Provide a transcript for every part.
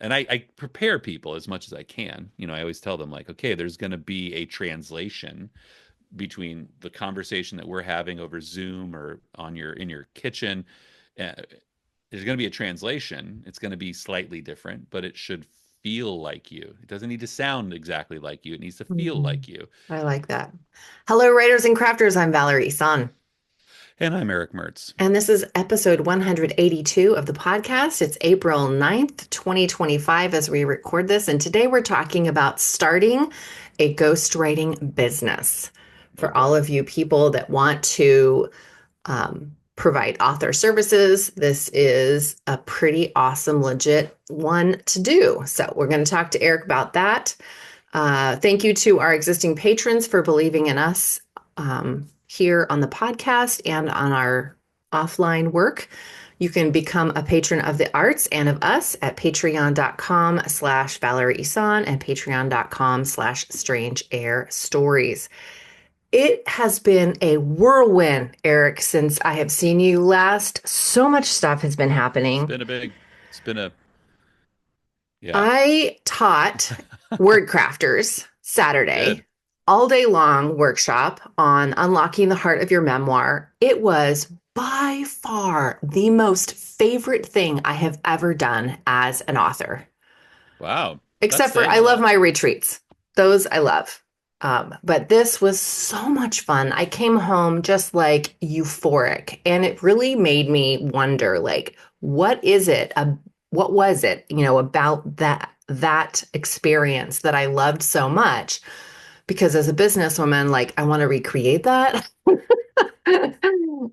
and I prepare people as much as I can. I always tell them like, okay, there's going to be a translation between the conversation that we're having over Zoom or in your kitchen. Uh, there's going to be a translation. It's going to be slightly different, but it should feel like you. It doesn't need to sound exactly like you. It needs to feel Mhm. like you. I like that. Hello, writers and crafters. I'm Valerie Son. And I'm Erick Mertz. And this is episode 182 of the podcast. It's April 9th, 2025, as we record this. And today we're talking about starting a ghostwriting business Oh for all boy. of you people that want to provide author services. This is a pretty awesome, legit one to do. So we're going to talk to Erick about that. Thank you to our existing patrons for believing in us here on the podcast and on our offline work. You can become a patron of the arts and of us at patreon.com/Valerie Isan and patreon.com/Strange Air Stories. It has been a whirlwind, Erick, since I have seen you last. So much stuff has been It's happening. been a big, it's been a, yeah, I taught Wordcrafters you did. Saturday, all day long workshop on unlocking the heart of your memoir. It was by far the most favorite thing I have ever done as an author, Wow. That's except for saying I a love lot. my retreats. Those I love. But this was so much fun. I came home just like euphoric, and it really made me wonder, like, what is it? What was it, about that experience that I loved so much? Because as a businesswoman, like, I want to recreate that.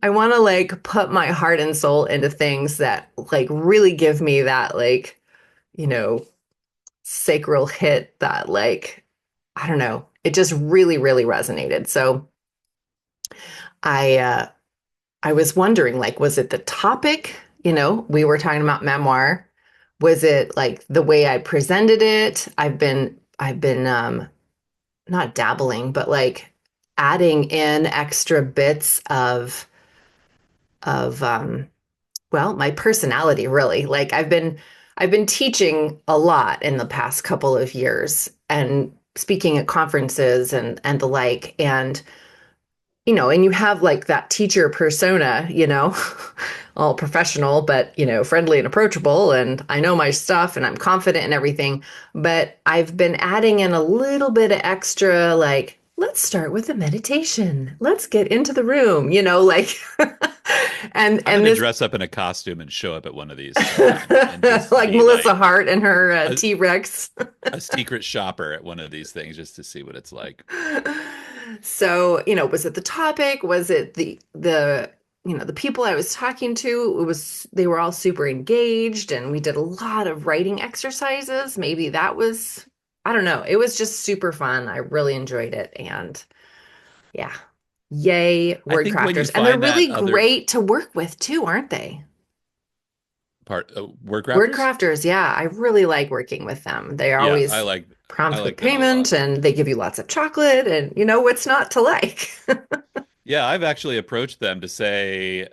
I want to like put my heart and soul into things that like really give me that like, you know, sacral hit that like I don't know, it just really really resonated. So I was wondering like was it the topic, we were talking about memoir, was it like the way I presented it? I've been not dabbling but like adding in extra bits of well, my personality really. Like I've been teaching a lot in the past couple of years and speaking at conferences and the like. And and you have like that teacher persona, all professional, but friendly and approachable. And I know my stuff and I'm confident in everything. But I've been adding in a little bit of extra, like, let's start with a meditation. Let's get into the room, like I'm going and to this dress up in a costume and show up at one of these sometime and just like be Melissa like Hart and her a, T-Rex. a secret shopper at one of these things just to see what it's like. So, was it the topic? Was it the people I was talking to? They were all super engaged and we did a lot of writing exercises. Maybe that was, I don't know. It was just super fun. I really enjoyed it. And yeah, yay, I think when you Wordcrafters. And they're find that really other great to work with too, aren't they? part, word crafters, Wordcrafters, yeah, I really like working with them. They're yeah, always I prompt with like them a lot. payment and they give you lots of chocolate and what's not to like. Yeah, I've actually approached them to say,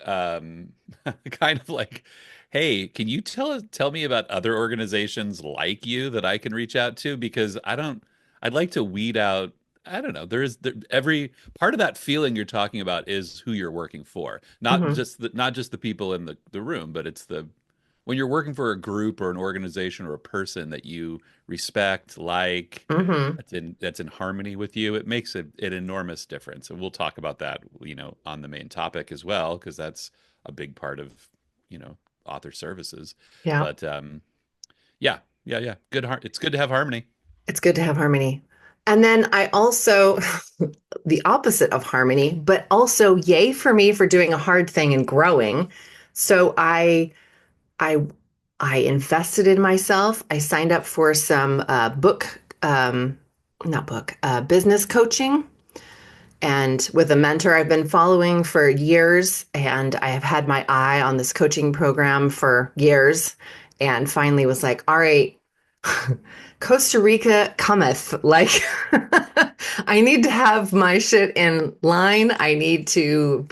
kind of like, hey, can you tell me about other organizations like you that I can reach out to? Because I'd like to weed out, I don't know, every part of that feeling you're talking about is who you're working for. Hmm. Not just the people in the room, but it's when you're working for a group or an organization or a person that you respect, like, Hmm. that's in harmony with you, it makes an enormous difference. And we'll talk about that, on the main topic as well, because that's a big part of, author services. Yeah, But yeah, yeah, yeah. It's good to have harmony. it's good to have harmony. And then I also, the opposite of harmony, but also yay for me for doing a hard thing and growing. So I I invested in myself. I signed up for some not book, business coaching, and with a mentor I've been following for years. And I have had my eye on this coaching program for years, and finally was like, all right, Costa Rica cometh. Like, I need to have my shit in line. I need to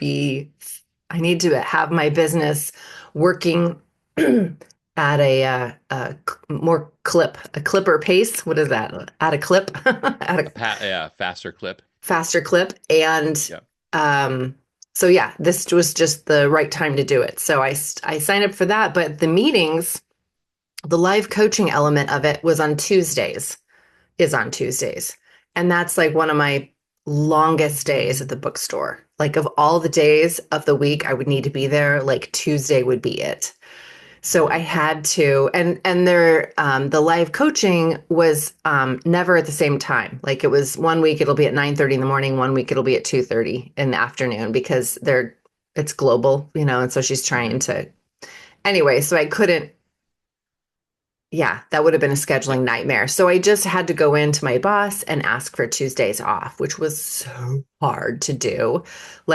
have my business working at more a clipper pace. What is that? At a clip, at a Yeah, faster clip. faster clip. And Yeah. um, so yeah, this was just the right time to do it. So I signed up for that, but the meetings, the live coaching element of it was on Tuesdays, is on Tuesdays. And that's like one of my longest days at the bookstore. Like of all the days of the week I would need to be there, like Tuesday would be it. So I Yeah. had to, and there, the live coaching was never at the same time. Like it was one week it'll be at 9:30 in the morning, one week it'll be at 2:30 in the afternoon because it's global, and so she's trying Hmm. to. Anyway, so I couldn't. Yeah, that would have been a Yeah. scheduling nightmare. So I just had to go into my boss and ask for Tuesdays off, which was so hard to do.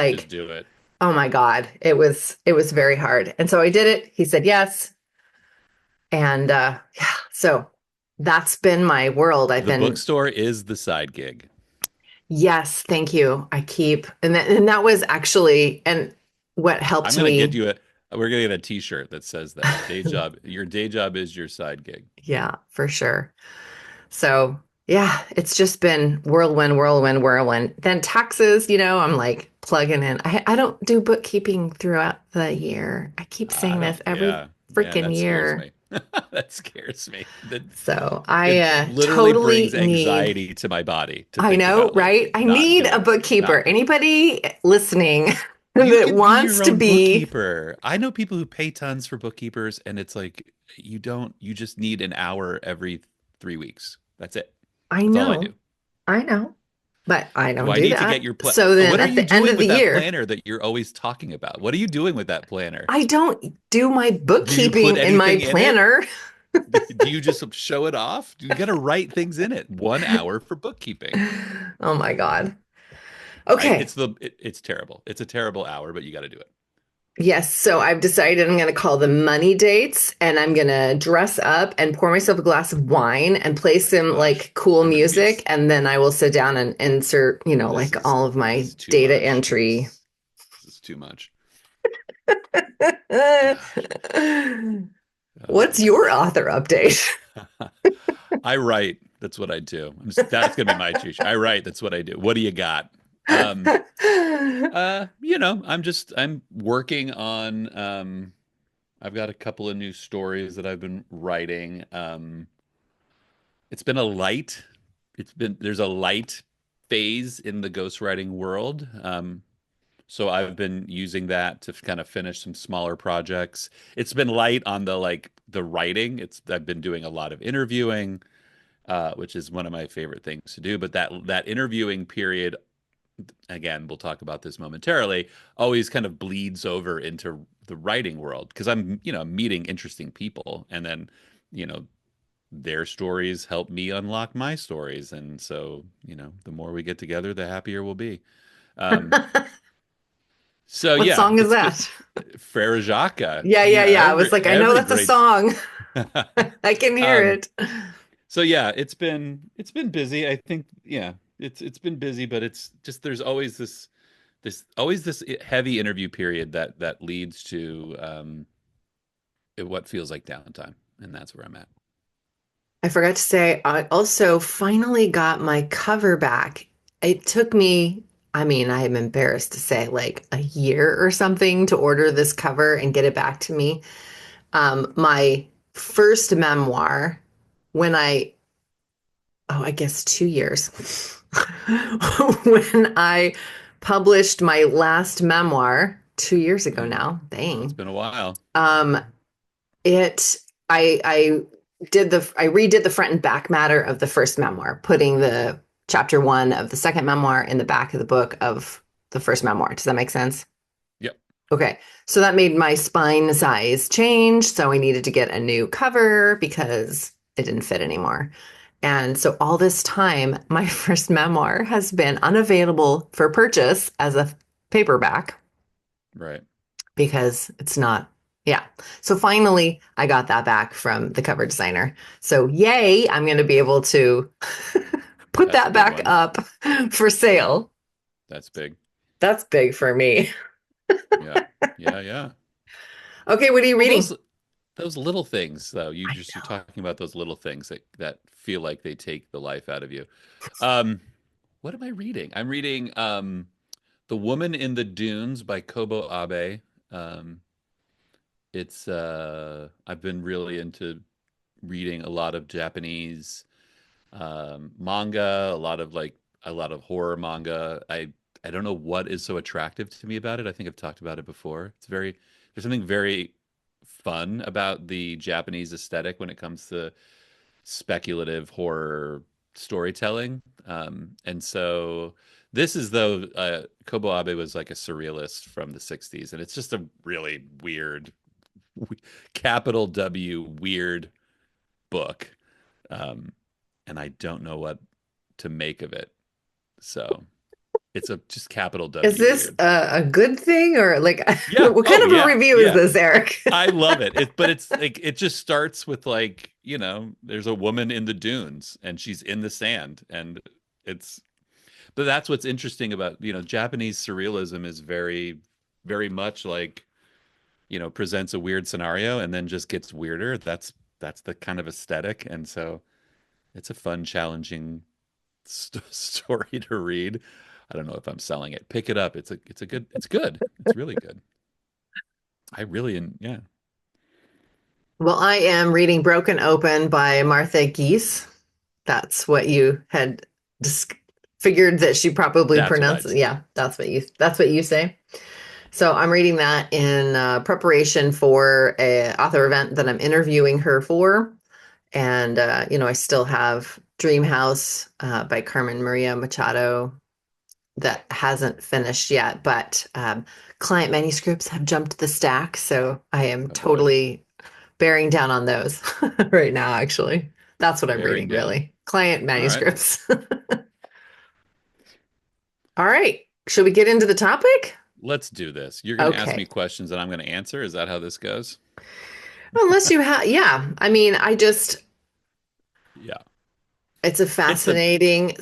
Just Like, do it. oh my God, it was very hard. And so I did it. He said yes. And yeah, so that's been my world. I've The been, bookstore is the side gig. yes, thank you. And that was actually, and what I'm helped gonna get me, you a. We're gonna get a T-shirt that says that day job. Your day job is your side gig. yeah, for sure. So yeah, it's just been whirlwind, whirlwind, whirlwind. Then taxes, I'm like plugging in. I don't do bookkeeping throughout the year. I keep I saying don't. this every Yeah. Yeah. freaking That scares year. me. That scares me. That So I it literally totally brings need, anxiety to my body to I think know, about like right? I not need a doing it. bookkeeper. Not. Anybody listening You that can be wants your to own be, bookkeeper. I know people who pay tons for bookkeepers, and it's like you don't. You just need an hour every 3 weeks. That's it. I That's all I do. know, I know, but I Do don't I do need to get that. your plan? So then What are at you the end doing of the with that year, planner that you're always talking about? What are you doing with that planner? I don't do my Do you put bookkeeping in my anything in it? planner. Do you just show it off? You got to write things in it. 1 hour for bookkeeping. Oh my God. Okay. It's terrible. It's a terrible hour, but you got to do it. Yes. So I've decided I'm going to call them money dates and I'm going to dress up and pour myself a glass of wine and play Oh my some like gosh. cool I'm gonna be music. And then I will sit down and insert, this like is all of this my is too data much. entry. This is too much. Oh What's my your gosh. author update? I write. That's what I do. That's gonna be my teacher. I write. That's what I do. What do you got? Um, I'm working on I've got a couple of new stories that I've been writing. It's been a light, there's a light phase in the ghostwriting world. So I've been using that to kind of finish some smaller projects. It's been light on the writing. I've been doing a lot of interviewing, which is one of my favorite things to do. But that interviewing period, again, we'll talk about this momentarily, always kind of bleeds over into the writing world because I'm meeting interesting people, and then, you know, their stories help me unlock my stories, and so, the more we get together, the happier we'll be. Um, so What yeah, song is it's been that? Frere Jacques. Yeah, yeah, yeah. I was like, I know Every that's a great. song. I can hear um, it. so yeah, it's been busy. I think, yeah, it's been busy, but it's just there's always this heavy interview period that leads to what feels like downtime, and that's where I'm at. I forgot to say, I also finally got my cover back. It took me, I mean, I am embarrassed to say, like a year or something to order this cover and get it back to me. My first memoir, when I guess 2 years, when I published my last memoir 2 years ago Mm, now, it's dang. been a while. Um, it I I redid the front and back matter of the first memoir, putting the chapter one of the second memoir in the back of the book of the first memoir. Does that make sense? Yep. Okay. So that made my spine size change. So I needed to get a new cover because it didn't fit anymore. And so all this time, my first memoir has been unavailable for purchase as a paperback Right. because it's not. Yeah. So finally, I got that back from the cover designer. So yay, I'm going to be able to put That's a that big back one. up for Yeah, sale. that's big. That's big for me. Yeah. Yeah, yeah. Okay, what are you Well, reading? those little things though. I You're know. talking about those little things that feel like they take the life out of you. Um, what am I reading? I'm reading The Woman in the Dunes by Kobo Abe. Um, it's I've been really into reading a lot of Japanese manga, a lot of horror manga. I don't know what is so attractive to me about it. I think I've talked about it before. There's something very fun about the Japanese aesthetic when it comes to speculative horror storytelling. And so this is though Kobo Abe was like a surrealist from the 60s, and it's just a really weird, capital W weird book. Um, and I don't know what to make of it. So it's a just capital Is W this weird. a good thing or like Yeah. what kind Oh of a yeah. review is Yeah. this, Eric? I love it. But it's like it just starts with like, there's a woman in the dunes and she's in the sand and it's but that's what's interesting about, Japanese surrealism is very, very much like, presents a weird scenario and then just gets weirder. That's the kind of aesthetic. And so it's a fun, challenging story to read. I don't know if I'm selling it. Pick it up. It's good. It's really good. Yeah. Well, I am reading Broken Open by Martha Gies. That's what you had dis figured that she probably That's what pronounced I'd it. say. Yeah, that's what you say. So I'm reading that in preparation for a author event that I'm interviewing her for. And I still have Dream House by Carmen Maria Machado that hasn't finished yet, but client manuscripts have jumped the stack, so I am Oh boy. totally bearing down on those right now, actually. That's what I'm Bearing reading, down. really. Client All right. manuscripts. All right. Should we get into the topic? Let's do this. You're going to ask Okay. me questions and I'm going to answer. Is that how this goes? Unless you have, yeah. I mean, Yeah. it's a It's the fascinating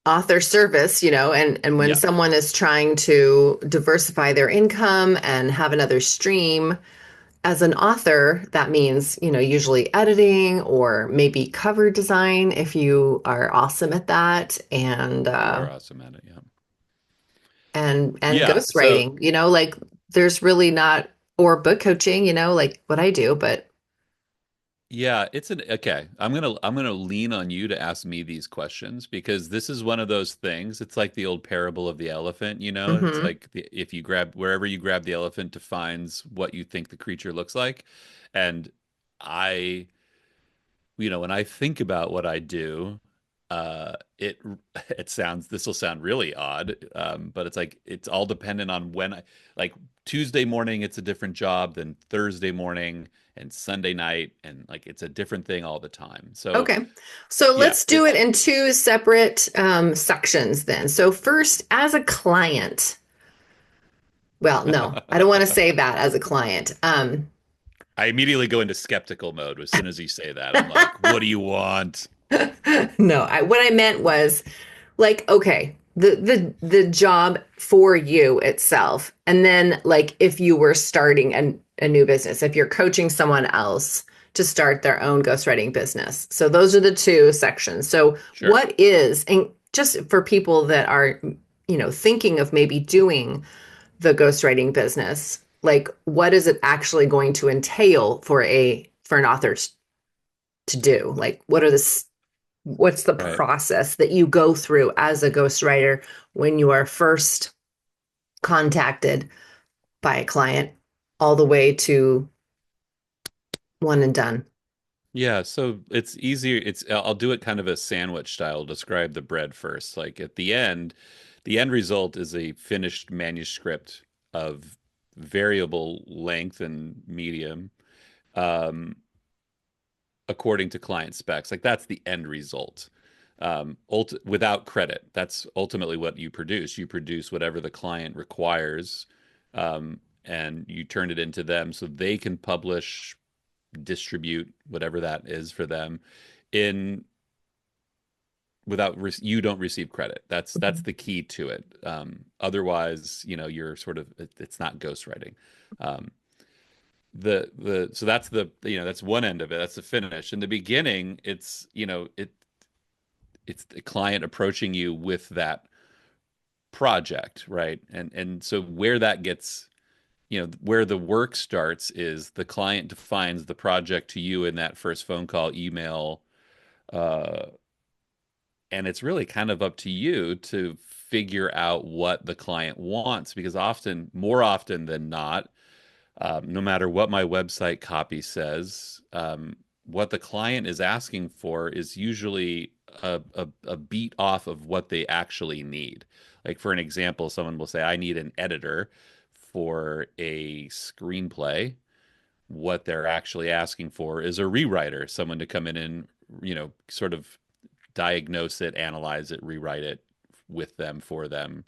author service, and when Yeah. someone is trying to diversify their income and have another stream, as an author, that means, usually editing or maybe cover design if you are awesome at that, and You are awesome at it. Yeah. and Yeah. So ghostwriting, like there's really not or book coaching, like what I do, but yeah, it's an okay. I'm gonna lean on you to ask me these questions because this is one of those things. It's like the old parable of the elephant, It's mhm. like if you grab wherever you grab the elephant defines what you think the creature looks like. And I, when I think about what I do, it this will sound really odd, but it's like it's all dependent on when like Tuesday morning it's a different job than Thursday morning and Sunday night, and like it's a different thing all the time. So Okay. So yeah, let's do it in two separate sections then. So first, as a client, well, no, I don't want to say that as a client. I immediately go into skeptical mode as soon as you say that. I'm like, what do you want? No, what I meant was like, okay, the job for you itself, and then like if you were starting a new business, if you're coaching someone else to start their own ghostwriting business. So those are the two sections. So Sure. what is, and just for people that are, thinking of maybe doing the ghostwriting business, like what is it actually going to entail for an author to do? Like what's the Right. process that you go through as a ghostwriter when you are first contacted by a client all the way to one and done? Yeah, so it's easier. I'll do it kind of a sandwich style, describe the bread first. Like at the end result is a finished manuscript of variable length and medium, um, according to client specs. Like that's the end result. Without credit, that's ultimately what you produce. You produce whatever the client requires, and you turn it into them so they can publish, distribute whatever that is for them in you don't receive credit. That's the key to it. Otherwise, you're sort of it's not ghostwriting. Um, the so that's the that's one end of it. That's the finish. In the beginning, it's the client approaching you with that project, right? And so where that gets, where the work starts is the client defines the project to you in that first phone call, email, uh, and it's really kind of up to you to figure out what the client wants because more often than not, no matter what my website copy says, what the client is asking for is usually a beat off of what they actually need. Like, for an example, someone will say, I need an editor for a screenplay. What they're actually asking for is a rewriter, someone to come in and, sort of diagnose it, analyze it, rewrite it with them for them.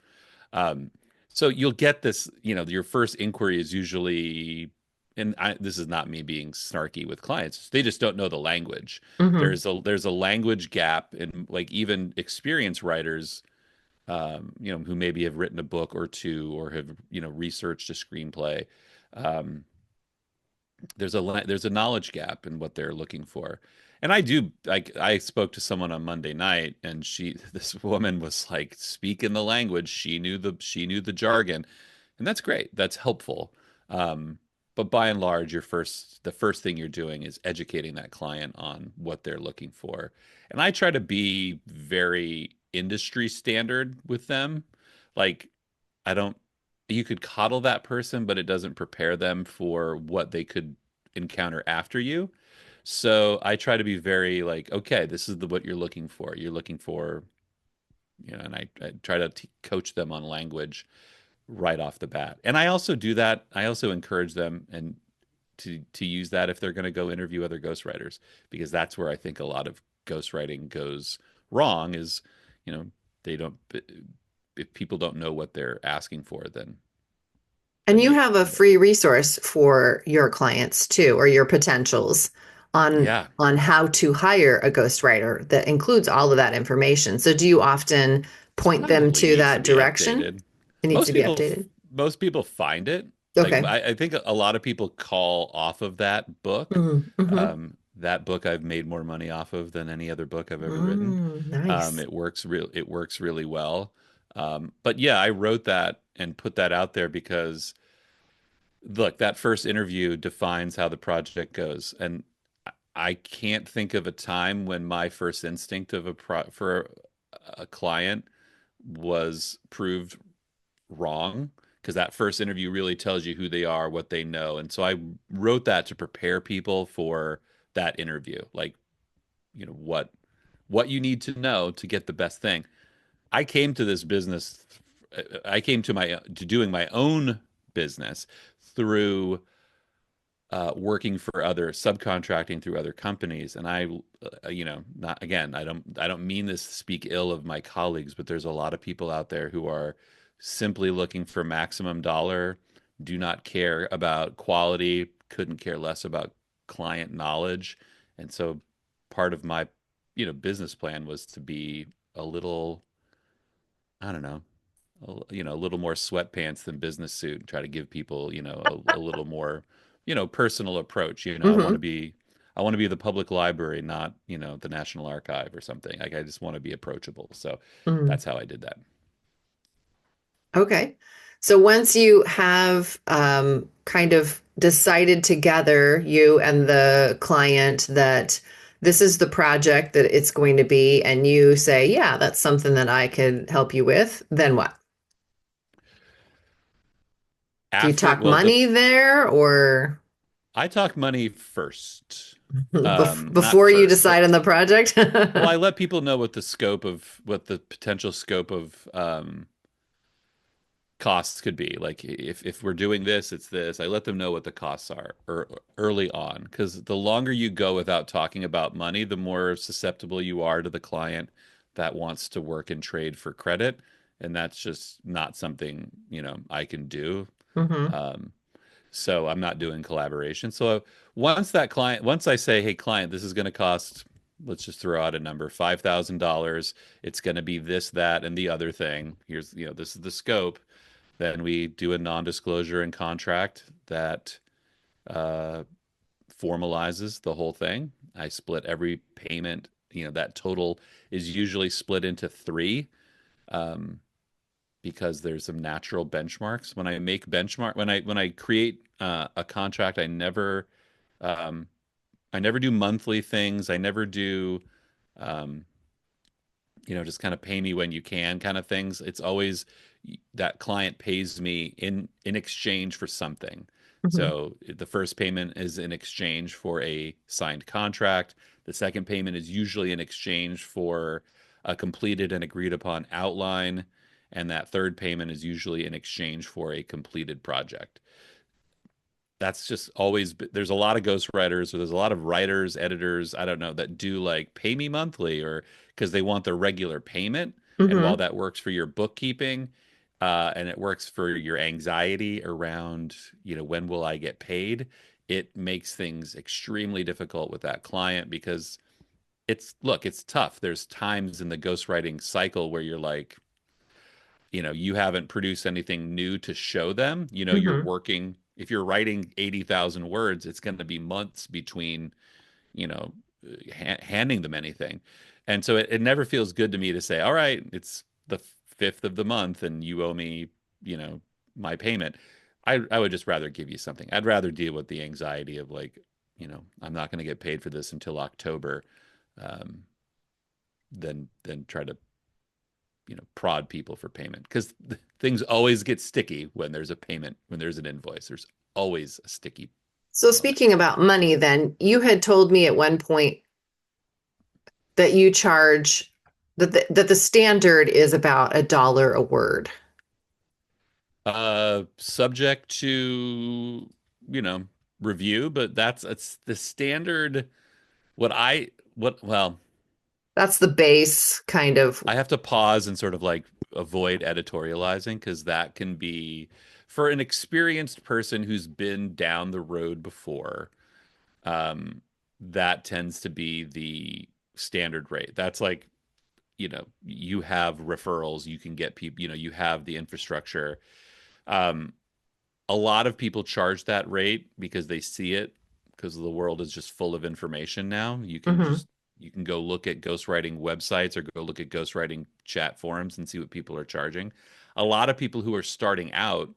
Um, so you'll get this, your first inquiry is usually, and this is not me being snarky with clients, they just don't know the language. Hmm. There's a language gap in like even experienced writers, who maybe have written a book or two or have, researched a screenplay. Um, there's a knowledge gap in what they're looking for. And I do like I spoke to someone on Monday night and this woman was like speaking the language. She knew the jargon. And that's great. That's helpful. Um, but by and large, the first thing you're doing is educating that client on what they're looking for. And I try to be very industry standard with them. Like I don't you could coddle that person, but it doesn't prepare them for what they could encounter after you. So I try to be very like, okay, this is what you're looking for. You're looking for, and I try to coach them on language right off the bat. And I also do that. I also encourage them and to use that if they're going to go interview other ghostwriters, because that's where I think a lot of ghostwriting goes wrong is, you know, they don't, if people don't know what they're asking for, And then you they, have a free resource for your clients too, or your potentials yeah, on how to hire a ghostwriter that includes all of that information. So do you often point them probably to needs to that be direction? updated. It needs Most to be people, updated. most people find it. Like Okay. I think a lot of people call off of that book. Mm-hmm. Mm-hmm. That book I've made more money off of than any other book I've ever written. Nice. It works really well. But yeah, I wrote that and put that out there because look, that first interview defines how the project goes. And I can't think of a time when my first instinct for a client was proved wrong, because that first interview really tells you who they are, what they know. And so I wrote that to prepare people for that interview. Like, what you need to know to get the best thing. I came to this business I came to doing my own business through working for other subcontracting through other companies. And not again, I don't mean this to speak ill of my colleagues, but there's a lot of people out there who are simply looking for maximum dollar, do not care about quality, couldn't care less about client knowledge. And so part of my, business plan was to be a little, I don't know, a little more sweatpants than business suit and try to give people, a little more, personal approach. I want to Mm-hmm. be, I want to be the public library, not, the National Archive or something. Like I just want to be approachable. So Mm. that's how I did that. Okay. So once you have kind of decided together, you and the client, that this is the project that it's going to be, and you say, yeah, that's something that I could help you with, then what? Do you After, talk well, money there or I talk money first. Not before you first, but decide on the project? well, I let people know what the potential scope of, costs could be. Like if we're doing this, it's this. I let them know what the costs are early on, because the longer you go without talking about money, the more susceptible you are to the client that wants to work and trade for credit, and that's just not something, I can do. Hmm. Um, so I'm not doing collaboration. So once I say, hey, client, this is going to cost, let's just throw out a number, $5,000. It's going to be this, that, and the other thing. Here's, this is the scope. Then we do a non-disclosure and contract that uh, formalizes the whole thing. I split every payment. That total is usually split into three, um, because there's some natural benchmarks. When I make benchmark, when I create a contract, um, I never do monthly things. I never do, um, just kind of pay me when you can kind of things. It's always that client pays me in exchange for something. Mhm. So the first payment is in exchange for a signed contract. The second payment is usually in exchange for a completed and agreed upon outline. And that third payment is usually in exchange for a completed project. That's just always, there's a lot of ghostwriters, or there's a lot of writers, editors, I don't know, that do like pay me monthly, or because they want their regular payment. And while Mhm. that works for your bookkeeping, and it works for your anxiety around, when will I get paid, it makes things extremely difficult with that client, because look, it's tough. There's times in the ghostwriting cycle where you're like, you haven't produced anything new to show them. You're Mhm. working, if you're writing 80,000 words, it's going to be months between, you know, handing them anything. And so it never feels good to me to say, all right, it's the 5th of the month and you owe me, you know, my payment. I would just rather give you something. I'd rather deal with the anxiety of like, I'm not going to get paid for this until October, um, than try to, prod people for payment, because things always get sticky when there's a payment, when there's an invoice. There's always a sticky So moment. speaking about money, then you had told me at one point that you charge that the standard is about $1 a word. Subject to, you know, review, but it's the standard. Well, That's the base kind of. I have to pause and sort of like avoid editorializing, because that can be, for an experienced person who's been down the road before, um, that tends to be the standard rate. That's like, you have referrals, you can get people, you have the infrastructure. Um, a lot of people charge that rate because they see it, because the world is just full of information now. Mhm. You can go look at ghostwriting websites, or go look at ghostwriting chat forums and see what people are charging. A lot of people who are starting out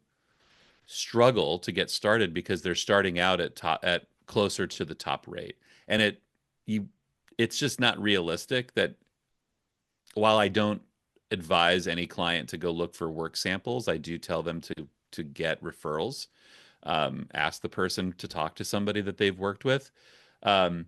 struggle to get started because they're starting out at closer to the top rate. And you it's just not realistic that, while I don't advise any client to go look for work samples, I do tell them to get referrals. Ask the person to talk to somebody that they've worked with. Um,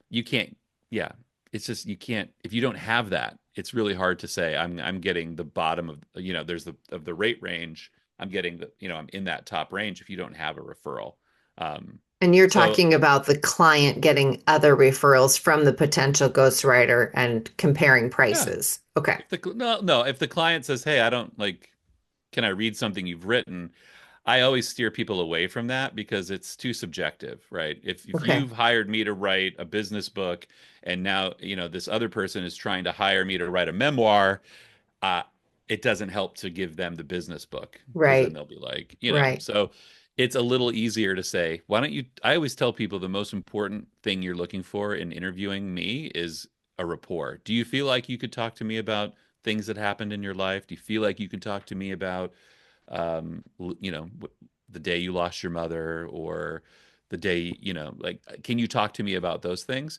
you can't, yeah, it's just, you can't, if you don't have that, it's really hard to say I'm getting the bottom of, there's the rate range. I'm getting I'm in that top range if you don't have a referral. Um, And you're so talking about the client getting other referrals from the potential ghostwriter and comparing yeah, prices. Okay. if the no no if the client says, hey, I don't like, can I read something you've written? I always steer people away from that, because it's too subjective, right? If Okay. you've hired me to write a business book, and now, this other person is trying to hire me to write a memoir, uh, it doesn't help to give them the business book, because then Right. they'll be like, Right. so it's a little easier to say, why don't you, I always tell people the most important thing you're looking for in interviewing me is a rapport. Do you feel like you could talk to me about things that happened in your life? Do you feel like you can talk to me about, the day you lost your mother, or the day, like, can you talk to me about those things?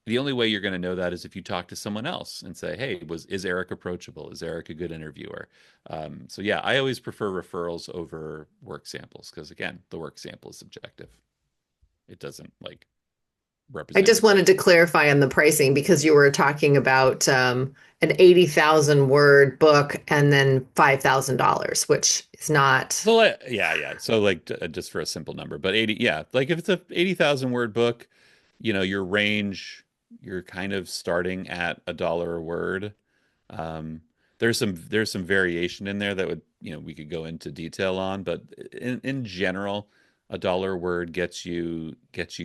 The only way you're going to know that is if you talk to someone else and say, hey, is Erick approachable? Is Erick a good interviewer? So yeah, I always prefer referrals over work samples, because again, the work sample is subjective. It doesn't like I represent just your wanted to judgment. clarify on the pricing because you were talking about an 80,000 word book and then $5,000, which is not. So like, yeah. So like, just for a simple number, but 80, yeah, like if it's a 80,000 word book, your range, you're kind of starting at $1 a word. Um, there's some variation in there that would, we could go into detail on, but in general, $1 a word gets you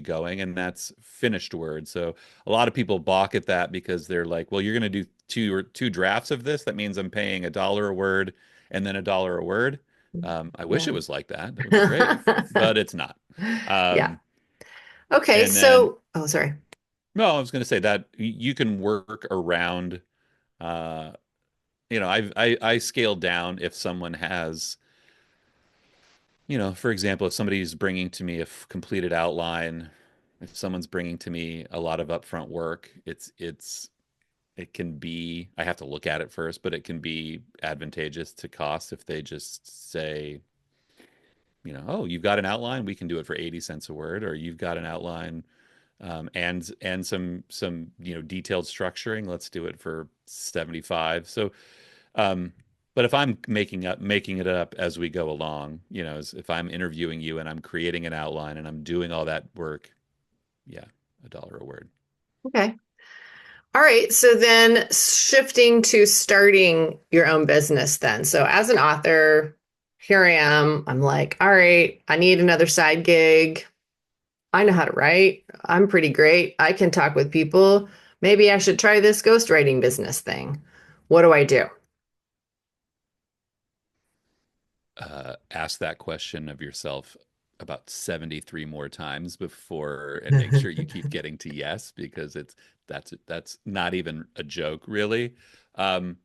going, and that's finished word. So a lot of people balk at that, because they're like, well, you're going to do two drafts of this. That means I'm paying $1 a word and then $1 a word. I wish Yeah. it was like that. That would be great, but it's not. Yeah. Um, Okay. and then, So, oh, sorry. no, I was going to say that you can work around, uh, I scale down if someone has, for example, if somebody's bringing to me a completed outline, if someone's bringing to me a lot of upfront work, it can be, I have to look at it first, but it can be advantageous to cost if they just say, oh, you've got an outline, we can do it for 80 cents a word, or you've got an outline, and some detailed structuring, let's do it for 75. So um, but if I'm making it up as we go along, if I'm interviewing you and I'm creating an outline and I'm doing all that work, yeah, $1 a word. Okay. All right. So then shifting to starting your own business then. So as an author, here I am. I'm like, all right, I need another side gig. I know how to write. I'm pretty great. I can talk with people. Maybe I should try this ghostwriting business thing. What do I do? Ask that question of yourself about 73 more times before and make sure you keep getting to yes, because that's not even a joke, really. Um,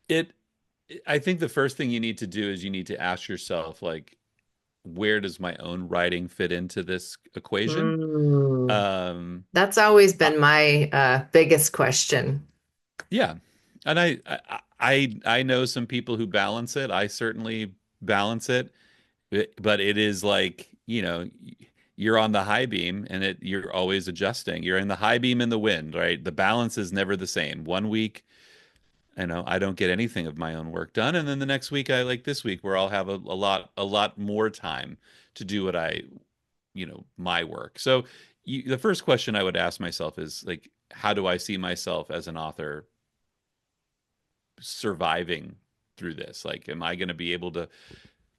it I think the first thing you need to do is you need to ask yourself, like, where does my own writing fit into this equation? Mm, Um, that's always I, been my biggest question. yeah, and I know some people who balance it. I certainly balance it, but it is like, you're on the high beam and you're always adjusting. You're in the high beam in the wind, right? The balance is never the same. One week, I don't get anything of my own work done, and then the next week, I like this week where I'll have a lot more time to do what my work. So the first question I would ask myself is, like, how do I see myself as an author surviving through this? Like, am I going to be able to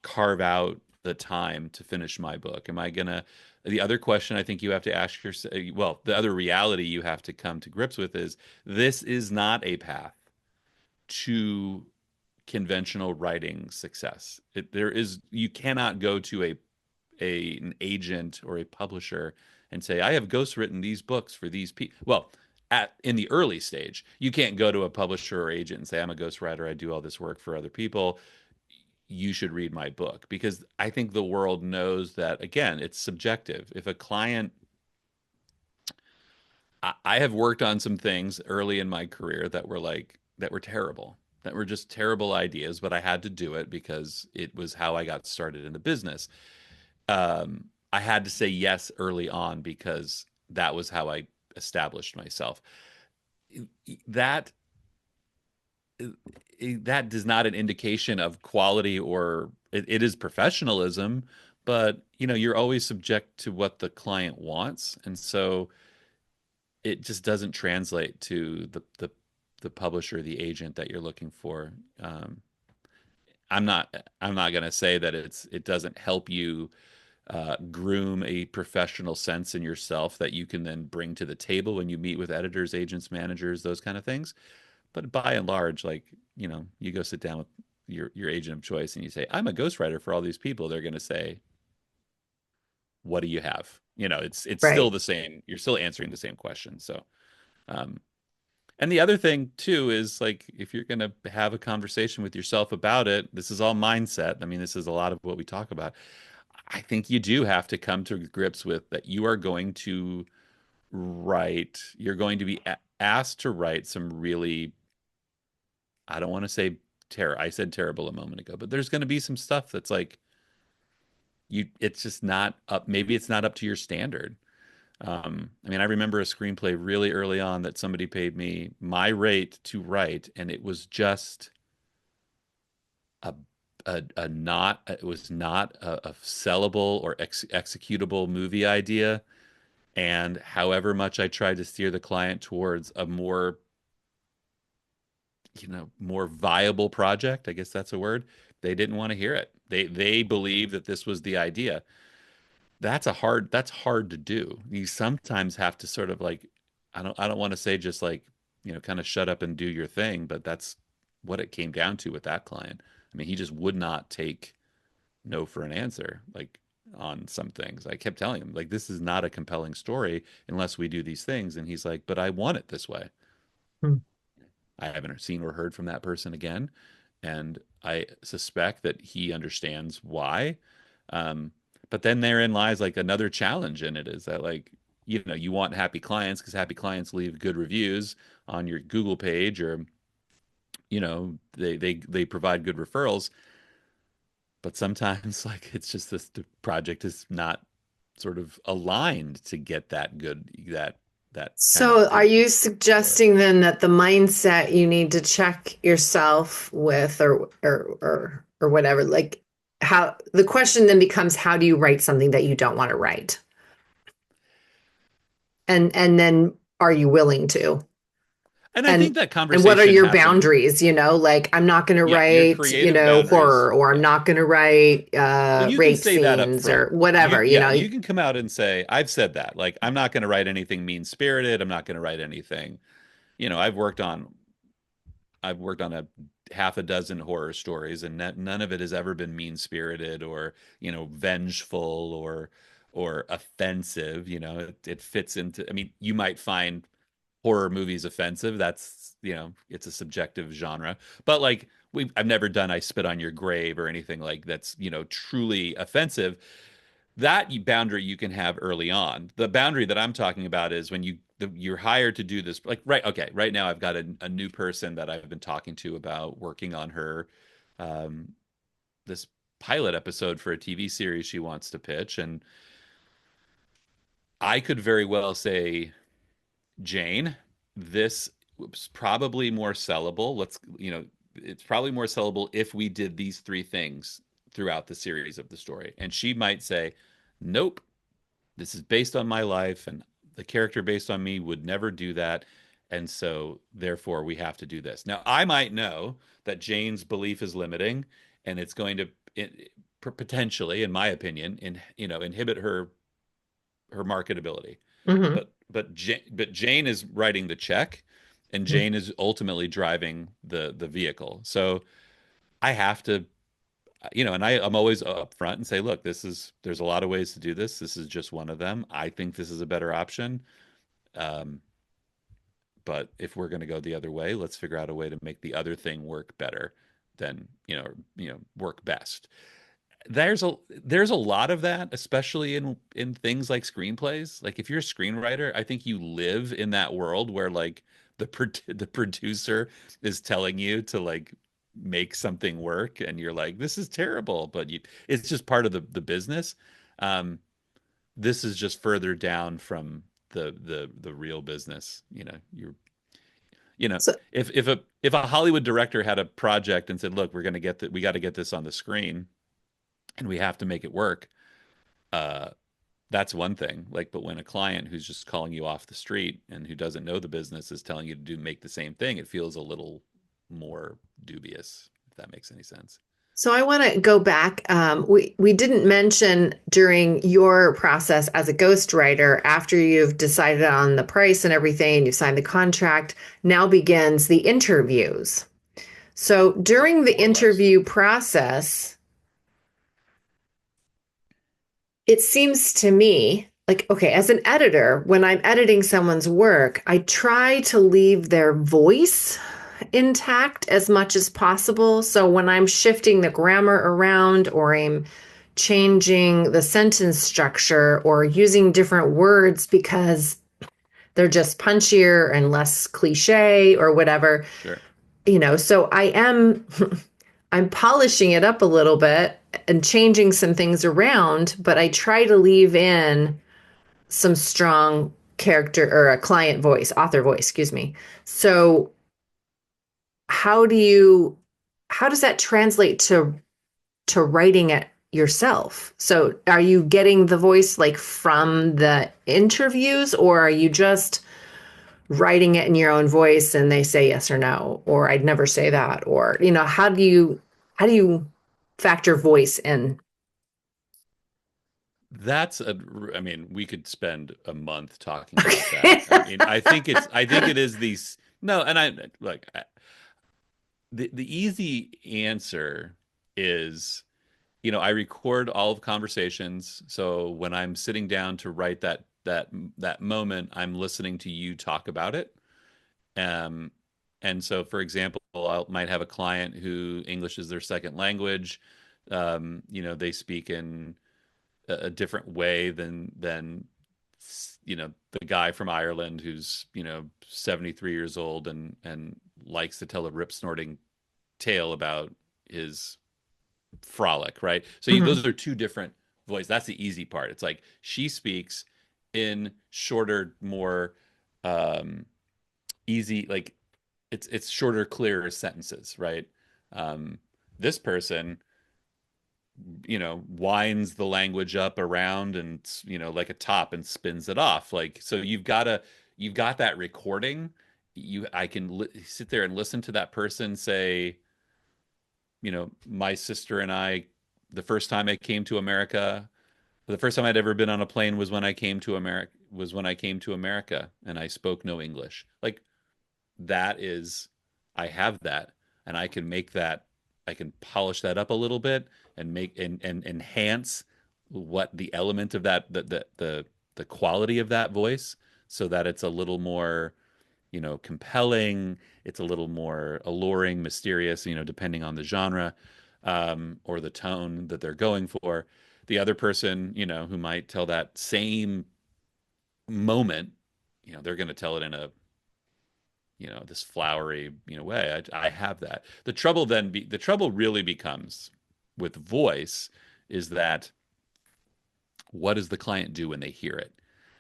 carve out the time to finish my book? Am I going to, the other question I think you have to ask yourself, well, the other reality you have to come to grips with is this is not a path to conventional writing success. You cannot go to an agent or a publisher and say, I have ghostwritten these books for these people. Well, in the early stage, you can't go to a publisher or agent and say, I'm a ghostwriter, I do all this work for other people, you should read my book, because I think the world knows that, again, it's subjective. If a client, I have worked on some things early in my career that were terrible, that were just terrible ideas, but I had to do it because it was how I got started in the business. I had to say yes early on because that was how I established myself. That that is not an indication of quality, or it is professionalism, but you're always subject to what the client wants, and so it just doesn't translate to the publisher, the agent that you're looking for. I'm not going to say that it doesn't help you groom a professional sense in yourself that you can then bring to the table when you meet with editors, agents, managers, those kind of things. But by and large, like, you go sit down with your agent of choice and you say, I'm a ghostwriter for all these people. They're going to say, what do you have? It's still Right. the same. You're still answering the same question. So, um, and the other thing too is, like, if you're going to have a conversation with yourself about it, this is all mindset. I mean, this is a lot of what we talk about. I think you do have to come to grips with that. You are going to you're going to be asked to write some really, I don't want to say I said terrible a moment ago, but there's going to be some stuff that's like, it's just not up. Maybe it's not up to your standard. I mean, I remember a screenplay really early on that somebody paid me my rate to write, and it was just a a not it was not a sellable or executable movie idea. And however much I tried to steer the client towards a more viable project, I guess that's a word, they didn't want to hear it. They believed that this was the idea. That's hard to do. You sometimes have to sort of, like, I don't want to say just like, kind of shut up and do your thing, but that's what it came down to with that client. I mean, he just would not take no for an answer. Like, on some things. I kept telling him, like, this is not a compelling story unless we do these things. And he's like, but I want it this way. Hmm. I haven't seen or heard from that person again. And I suspect that he understands why. Um, but then therein lies like another challenge in it is that, like, you want happy clients because happy clients leave good reviews on your Google page, or, they provide good referrals. But sometimes like it's just this the project is not sort of aligned to get that good, that kind of So, are good you score. suggesting then that the mindset you need to check yourself with, or whatever, like how the question then becomes, how do you write something that you don't want to write? And then are you willing to? And I And think that and what are conversation your happened. boundaries? Like I'm not going to Yeah, your write, creative boundaries. horror, or I'm Yeah. not going to write Well, you can rape say that up scenes or front. whatever, You can come out and say, I've said that. Like, I'm not going to write anything mean-spirited. I'm not going to write anything. I've worked on a half a dozen horror stories, and none of it has ever been mean-spirited or, vengeful or offensive. It fits into, I mean, you might find horror movies offensive. That's, it's a subjective genre. But like I've never done I Spit on Your Grave or anything like that's, truly offensive. That boundary you can have early on. The boundary that I'm talking about is when you're hired to do this. Like, right, okay, right now I've got a new person that I've been talking to about working on her um, this pilot episode for a TV series she wants to pitch, and I could very well say, Jane, this was probably more sellable. It's probably more sellable if we did these three things throughout the series of the story. And she might say, nope, this is based on my life, and the character based on me would never do that. And so, therefore, we have to do this. Now, I might know that Jane's belief is limiting, and it's going to potentially, in my opinion, inhibit her marketability. hmm But Jane is writing the check, and Jane is ultimately driving the vehicle. So I have to, and I'm always upfront and say, look, there's a lot of ways to do this. This is just one of them. I think this is a better option. Um, but if we're going to go the other way, let's figure out a way to make the other thing work better than, work best. There's a lot of that, especially in things like screenplays. Like, if you're a screenwriter, I think you live in that world where, like, the producer is telling you to, like, make something work, and you're like, this is terrible, but it's just part of the business. um this is just further down from the real business. You know So, if a Hollywood director had a project and said, look, we got to get this on the screen, and we have to make it work. uh that's one thing. Like, but when a client who's just calling you off the street and who doesn't know the business is telling you to make the same thing, it feels a little more dubious, if that makes any sense. so I want to go back. We didn't mention during your process as a ghostwriter, after you've decided on the price and everything, and you've signed the contract, now begins the interviews. So during the More or less. interview process, it seems to me like, okay, as an editor, when I'm editing someone's work, I try to leave their voice intact as much as possible. So when I'm shifting the grammar around, or I'm changing the sentence structure, or using different words because they're just punchier and less cliche or whatever, Sure. so I'm polishing it up a little bit and changing some things around, but I try to leave in some strong character, or a client voice, author voice, excuse me. So how do you how does that translate to writing it yourself? So are you getting the voice like from the interviews, or are you just writing it in your own voice and they say yes or no, or I'd never say that, or how do you factor voice in? I mean, we could spend a month talking about that. I mean, I think it is these, no, and the easy answer is I record all of conversations. So when I'm sitting down to write that moment, I'm listening to you talk about it. Um, and so, for example, I might have a client who English is their second language. They speak in a different way than the guy from Ireland who's 73 years old and likes to tell a rip snorting tale about his frolic, right? So Mhm. those are two different voices. That's the easy part. It's like she speaks in shorter, more um, easy, like it's shorter, clearer sentences, right? Um, this person, winds the language up around and like a top and spins it off. Like so, you've got that recording. I can sit there and listen to that person say, my sister and I, the first time I came to America, the first time I'd ever been on a plane was when I came to America and I spoke no English. Like that is, I have that and I can make that, I can polish that up a little bit and make and enhance what the element of that, the quality of that voice so that it's a little more, compelling. It's a little more alluring, mysterious, depending on the genre, or the tone that they're going for. The other person, who might tell that same moment, they're going to tell it in a, this flowery, way. I have that. The trouble really becomes with voice is that what does the client do when they hear it?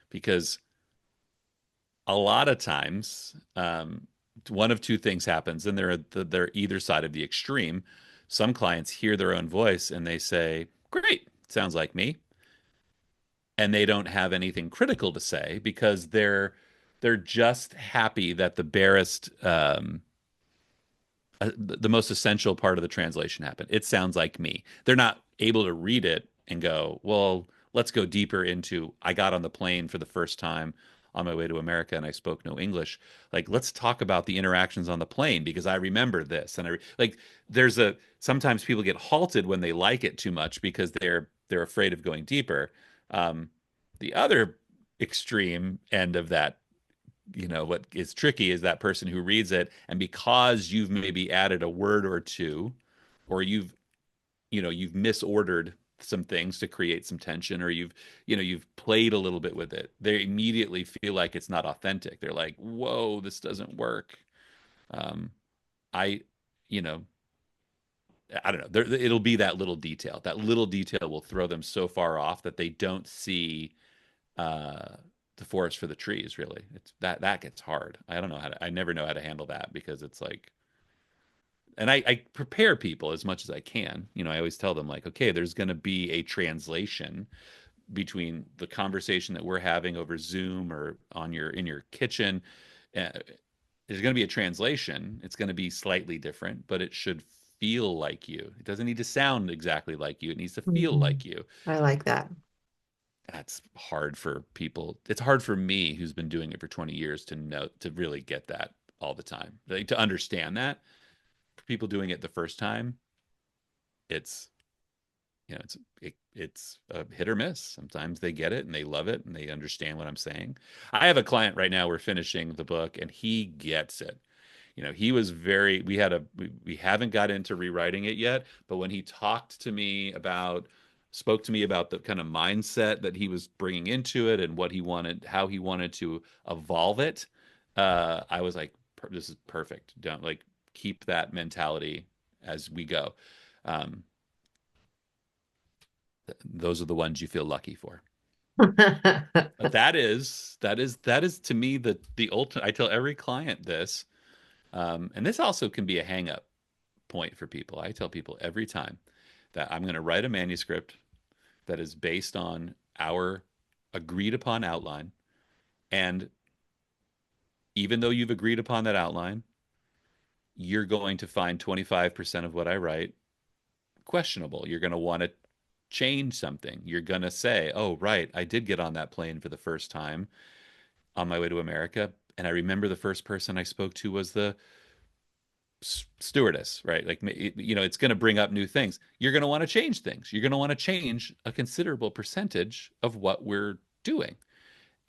Because a lot of times, one of two things happens, and they're either side of the extreme. Some clients hear their own voice and they say, "Great, sounds like me," and they don't have anything critical to say because they're just happy that the barest the most essential part of the translation happened. It sounds like me. They're not able to read it and go, well, let's go deeper into I got on the plane for the first time on my way to America and I spoke no English. Like, let's talk about the interactions on the plane because I remember this. And like, sometimes people get halted when they like it too much because they're afraid of going deeper. Um, the other extreme end of that, what is tricky is that person who reads it and because you've maybe added a word or two or you've misordered some things to create some tension or you've played a little bit with it, they immediately feel like it's not authentic. They're like, whoa, this doesn't work. um I you know I don't know, it'll be that little detail will throw them so far off that they don't see uh the forest for the trees. Really, it's that gets hard. I never know how to handle that because it's like, and I prepare people as much as I can. I always tell them like, okay, there's going to be a translation between the conversation that we're having over Zoom or in your kitchen. uh, there's going to be a translation. It's going to be slightly different, but it should feel like you. It doesn't need to sound exactly like you. It needs to feel Mhm. like you. I like that. That's hard for people. It's hard for me who's been doing it for 20 years to really get that all the time. Like, to understand that. For people doing it the first time, it's it's a hit or miss. Sometimes they get it and they love it and they understand what I'm saying. I have a client right now, we're finishing the book and he gets it. He was very, we haven't got into rewriting it yet, but when he spoke to me about the kind of mindset that he was bringing into it and how he wanted to evolve it, I was like, this is perfect. Don't like keep that mentality as we go. Um, those are the ones you feel lucky for. But that is to me the ultimate. I tell every client this, and this also can be a hang up point for people. I tell people every time that I'm going to write a manuscript that is based on our agreed upon outline. And even though you've agreed upon that outline, you're going to find 25% of what I write questionable. You're going to want to change something. You're going to say, oh, right, I did get on that plane for the first time on my way to America. And I remember the first person I spoke to was the stewardess, right? Like, it's going to bring up new things. You're going to want to change things. You're going to want to change a considerable percentage of what we're doing.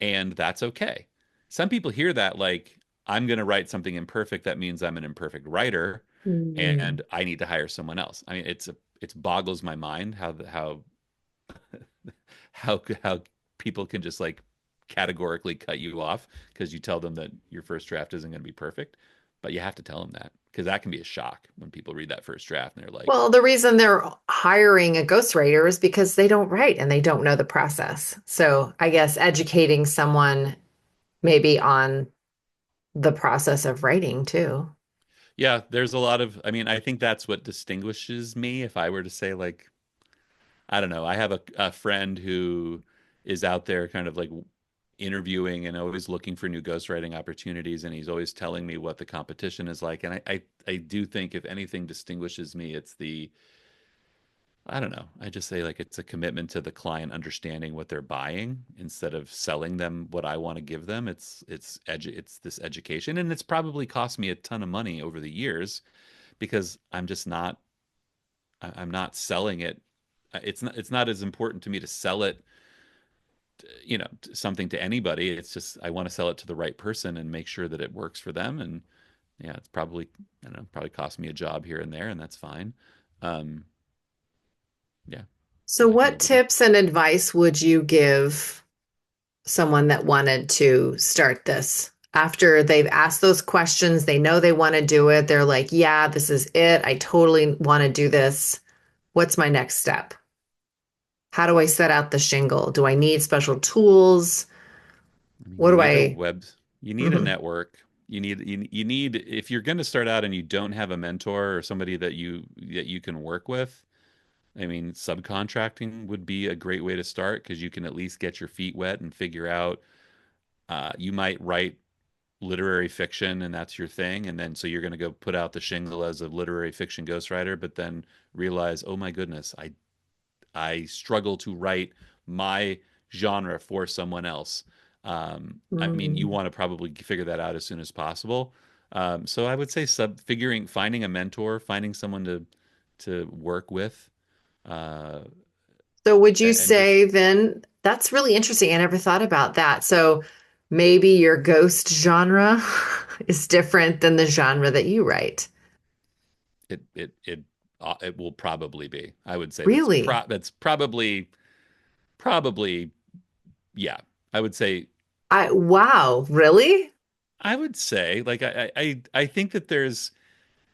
And that's okay. Some people hear that like, I'm going to write something imperfect. That means I'm an imperfect writer Mm. and I need to hire someone else. I mean, it boggles my mind how people can just like categorically cut you off because you tell them that your first draft isn't going to be perfect. But you have to tell them that because that can be a shock when people read that first draft and they're like, Well, the reason they're hiring a ghostwriter is because they don't write and they don't know the process. So I guess educating someone maybe on the process of writing too. yeah, there's a lot of, I mean, I think that's what distinguishes me. If I were to say, like, I don't know, I have a friend who is out there kind of like interviewing and always looking for new ghostwriting opportunities, and he's always telling me what the competition is like. And I do think if anything distinguishes me, it's the, I don't know, I just say like it's a commitment to the client understanding what they're buying instead of selling them what I want to give them. It's this education, and it's probably cost me a ton of money over the years because I'm just not I'm not selling it. It's not as important to me to sell it, something to anybody. It's just I want to sell it to the right person and make sure that it works for them. And yeah, it's probably, I don't know, probably cost me a job here and there, and that's fine. Um, yeah, So, I can what live with it. tips and advice would you give someone that wanted to start this? After they've asked those questions, they know they want to do it. They're like, yeah, this is it. I totally want to do this. What's my next step? How do I set out the shingle? Do I need special tools? I mean, What do I? you need a Mhm. network. You need, if you're going to start out and you don't have a mentor or somebody that you can work with. I mean, subcontracting would be a great way to start because you can at least get your feet wet and figure out. You might write literary fiction and that's your thing, and then so you're going to go put out the shingle as a literary fiction ghostwriter, but then realize, oh my goodness, I struggle to write my genre for someone else. I mean, you Mm. want to probably figure that out as soon as possible. So I would say finding a mentor, finding someone to work with, uh, So, would you and just say then that's really interesting? I never thought about that. So, maybe your ghost genre is different than the genre that you write. it will probably be. I would say Really? that's probably yeah. I would say Wow, really? like I think that there's,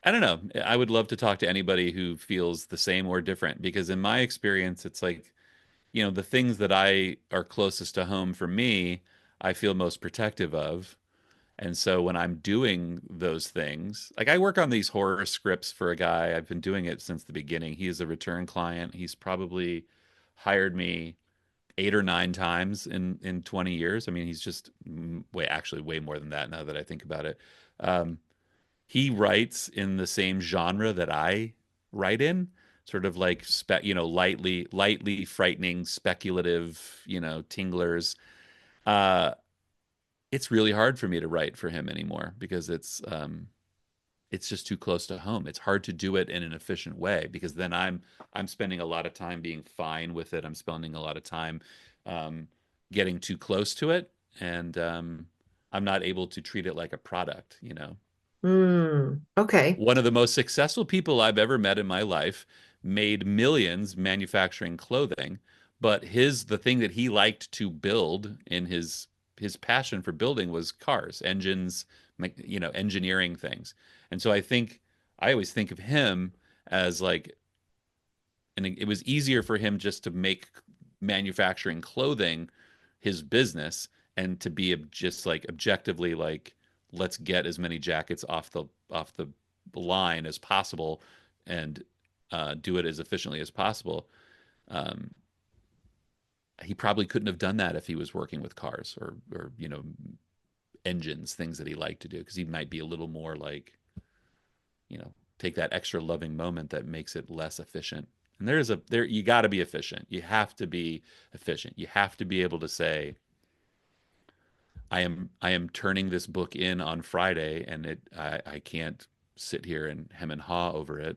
I don't know. I would love to talk to anybody who feels the same or different because in my experience, it's like, the things that I are closest to home for me, I feel most protective of. And so when I'm doing those things, like I work on these horror scripts for a guy, I've been doing it since the beginning. He is a return client. He's probably hired me 8 or 9 times in 20 years. I mean, he's just actually way more than that now that I think about it. Um, he writes in the same genre that I write in, sort of like lightly frightening, speculative, tinglers. Uh, it's really hard for me to write for him anymore because it's just too close to home. It's hard to do it in an efficient way because then I'm spending a lot of time being fine with it. I'm spending a lot of time um, getting too close to it, and I'm not able to treat it like a product. Okay. One of the most successful people I've ever met in my life made millions manufacturing clothing, but the thing that he liked to build in his passion for building was cars, engines, engineering things. And so I always think of him as like, and it was easier for him just to make manufacturing clothing his business and to be just like objectively like, let's get as many jackets off the line as possible and do it as efficiently as possible. Um, he probably couldn't have done that if he was working with cars or engines, things that he liked to do, because he might be a little more like, take that extra loving moment that makes it less efficient. And you got to be efficient. You have to be efficient. You have to be able to say, I am turning this book in on Friday, and I can't sit here and hem and haw over it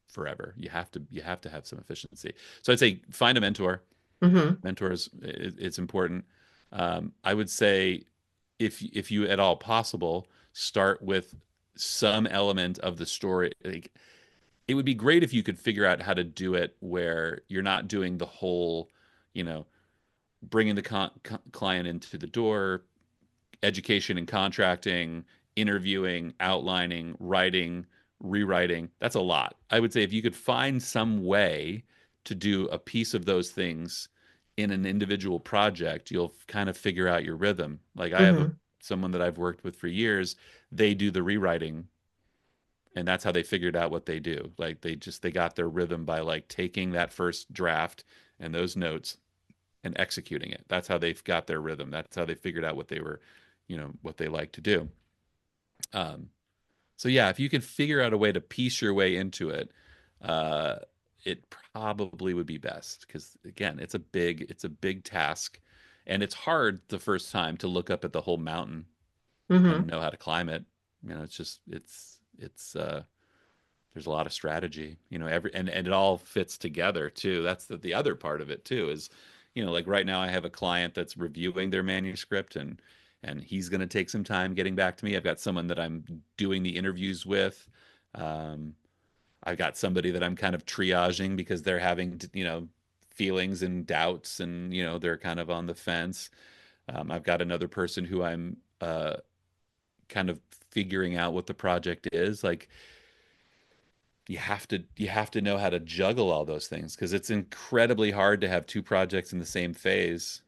forever. You have to have some efficiency. So I'd say find a mentor. Hmm. Mentors, it's important. I would say if you at all possible, start with some element of the story. Like, it would be great if you could figure out how to do it where you're not doing the whole, you know, bringing the client into the door, education and contracting, interviewing, outlining, writing, rewriting. That's a lot. I would say if you could find some way to do a piece of those things in an individual project, you'll kind of figure out your rhythm. Like I have a Hmm. someone that I've worked with for years, they do the rewriting and that's how they figured out what they do. Like they got their rhythm by like taking that first draft and those notes and executing it. That's how they've got their rhythm. That's how they figured out what they were, what they like to do. Um, so yeah, if you can figure out a way to piece your way into it, uh, it probably would be best because again, it's a big task, and it's hard the first time to look up at the whole mountain and Hmm. know how to climb it. It's just it's there's a lot of strategy, and it all fits together too. That's the other part of it too is, like right now I have a client that's reviewing their manuscript and he's going to take some time getting back to me. I've got someone that I'm doing the interviews with. Um, I've got somebody that I'm kind of triaging because they're having, feelings and doubts and, they're kind of on the fence. I've got another person who I'm kind of figuring out what the project is. Like you have to know how to juggle all those things because it's incredibly hard to have two projects in the same phase,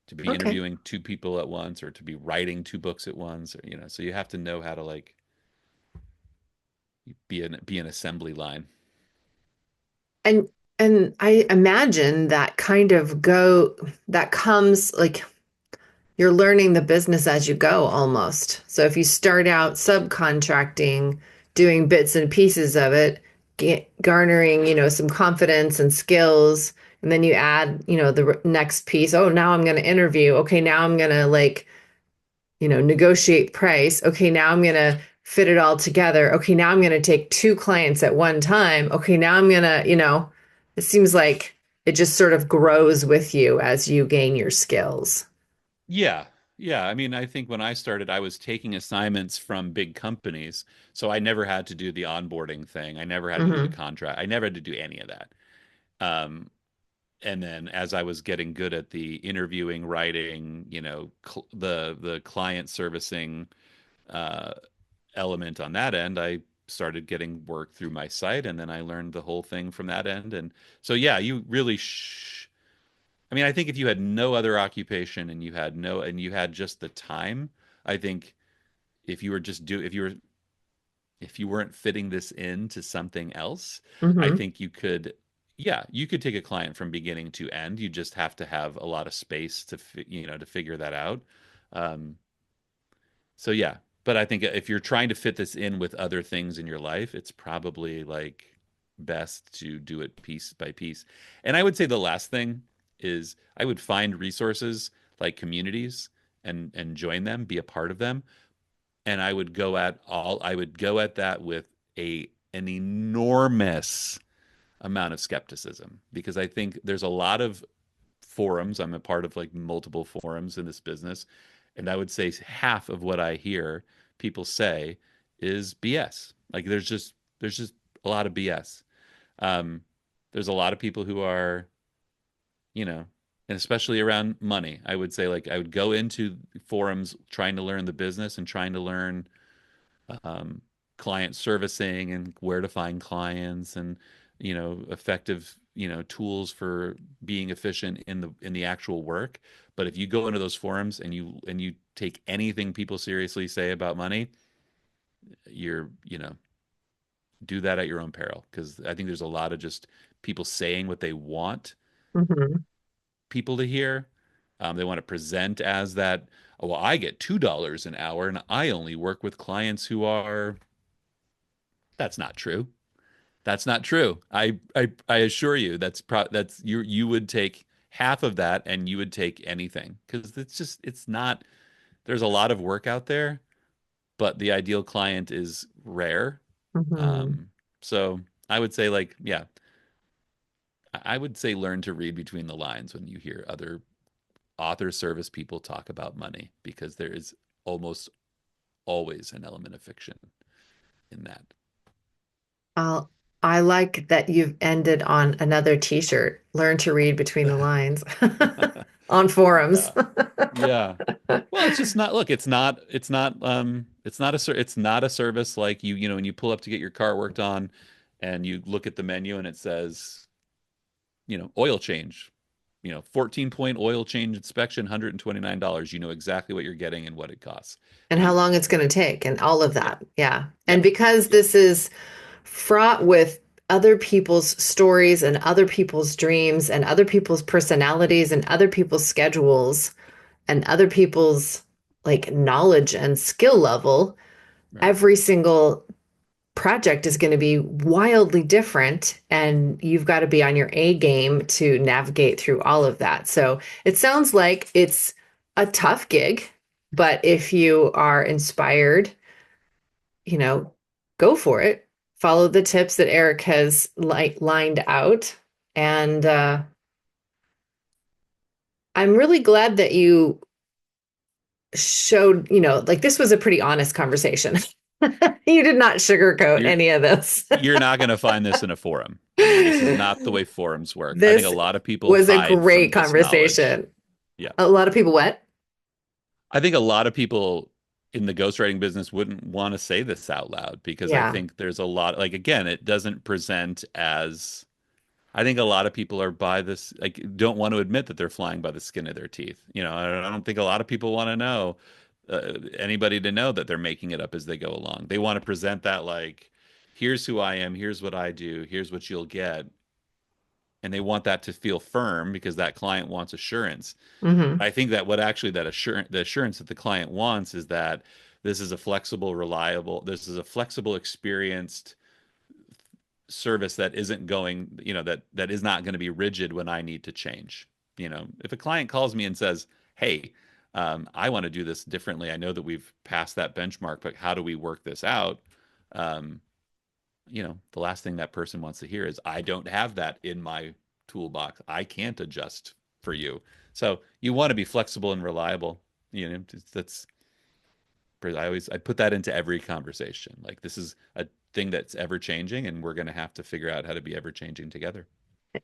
to be Okay. interviewing two people at once or to be writing two books at once, or so you have to know how to like be an assembly line. And and I imagine that comes like you're learning the business as you go almost. So if you start out subcontracting, doing bits and pieces of it, garnering, some confidence and skills, and then you add, the next piece. Oh, now I'm going to interview. Okay, now I'm going to like, negotiate price. Okay, now I'm going to fit it all together. Okay, now I'm going to take two clients at one time. Okay, now I'm going to, it seems like it just sort of grows with you as you gain your skills. Yeah. Yeah. I mean, I think when I started, I was taking assignments from big companies. So I never had to do the onboarding thing. I never had to do the Hmm. contract. I never had to do any of that. Um, and then as I was getting good at the interviewing, writing, the client servicing uh, element on that end, I started getting work through my site, and then I learned the whole thing from that end. And so, yeah, you really I mean, I think if you had no other occupation and you had just the time, I think if you were just do if you weren't fitting this into something else, I Hmm. think you could take a client from beginning to end. You just have to have a lot of space to figure that out. Um, so yeah, but I think if you're trying to fit this in with other things in your life, it's probably like best to do it piece by piece. And I would say the last thing is I would find resources like communities and join them, be a part of them, and I would go at that with a an enormous amount of skepticism because I think there's a lot of forums. I'm a part of like multiple forums in this business, and I would say half of what I hear people say is BS. Like there's just a lot of BS. Um, there's a lot of people who are, you know, and especially around money. I would say like I would go into forums trying to learn the business and trying to learn um, client servicing and where to find clients and effective tools for being efficient in the actual work. But if you go into those forums and you take anything people seriously say about money, you're do that at your own peril because I think there's a lot of just people saying what they want Hmm. people to hear. They want to present as that, oh, well, I get $2 an hour and I only work with clients who are. That's not true. That's not true. I assure you that's you would take half of that and you would take anything because it's not there's a lot of work out there, but the ideal client is rare. Hmm. So I would say like, yeah, I would say learn to read between the lines when you hear other author service people talk about money, because there is almost always an element of fiction in that. I'll, I like that you've ended on another t-shirt. Learn to read between the lines on forums. Yeah. Yeah. Well, it's just not, look, it's not a service like you know, when you pull up to get your car worked on and you look at the menu and it says, you know, oil change, you know, 14-point oil change inspection, $129. You know exactly what you're getting and what it costs. And how You, long it's going to take and all of yep, that. Yeah. And yep, because yep, this is fraught with other people's stories and other people's dreams and other people's personalities and other people's schedules and other people's like knowledge and skill level, right. every single project is going to be wildly different, and you've got to be on your A game to navigate through all of that. So it sounds like it's a tough gig, but if you are inspired, you know, go for it. Follow the tips that Erick has lined out. And I'm really glad that you showed, like this was a pretty honest conversation. You did not sugarcoat You're any of this. you're not going to find this in a forum. You know, this is not the way forums work. I think a This lot of people was a hide great from this knowledge. conversation. Yeah. A lot of people what? I think a lot of people in the ghostwriting business wouldn't want to say this out loud, because I Yeah. think there's a lot, like, again, it doesn't present as, I think a lot of people are by this, like, don't want to admit that they're flying by the skin of their teeth. You know, I don't think a lot of people want to know, anybody to know that they're making it up as they go along. They want to present that like, here's who I am, here's what I do, here's what you'll get. And they want that to feel firm because that client wants assurance. Hmm. I think that what actually the assurance that the client wants is that this is a flexible, reliable, this is a flexible, experienced service that isn't going, you know, that is not going to be rigid when I need to change. You know, if a client calls me and says, "Hey, I want to do this differently. I know that we've passed that benchmark, but how do we work this out?" Um, you know, the last thing that person wants to hear is, "I don't have that in my toolbox. I can't adjust for you." So you want to be flexible and reliable. You know, that's, I put that into every conversation. Like, this is a thing that's ever changing, and we're going to have to figure out how to be ever changing together.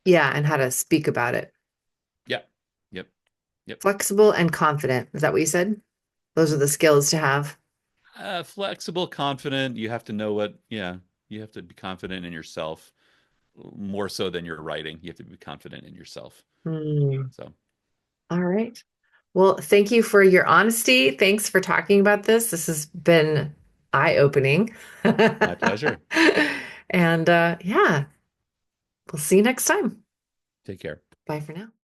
Yeah, and how to speak about it. Yep. Yep. Yep. Flexible and confident. Is that what you said? Those are the skills to have. Flexible, confident. You have to know what, yeah, you have to be confident in yourself more so than your writing. You have to be confident in yourself. Hmm. So, All right. Well, thank you for your honesty. Thanks for talking about this. This has been eye-opening. my pleasure. And yeah, we'll see you next time. Take care. Bye for now.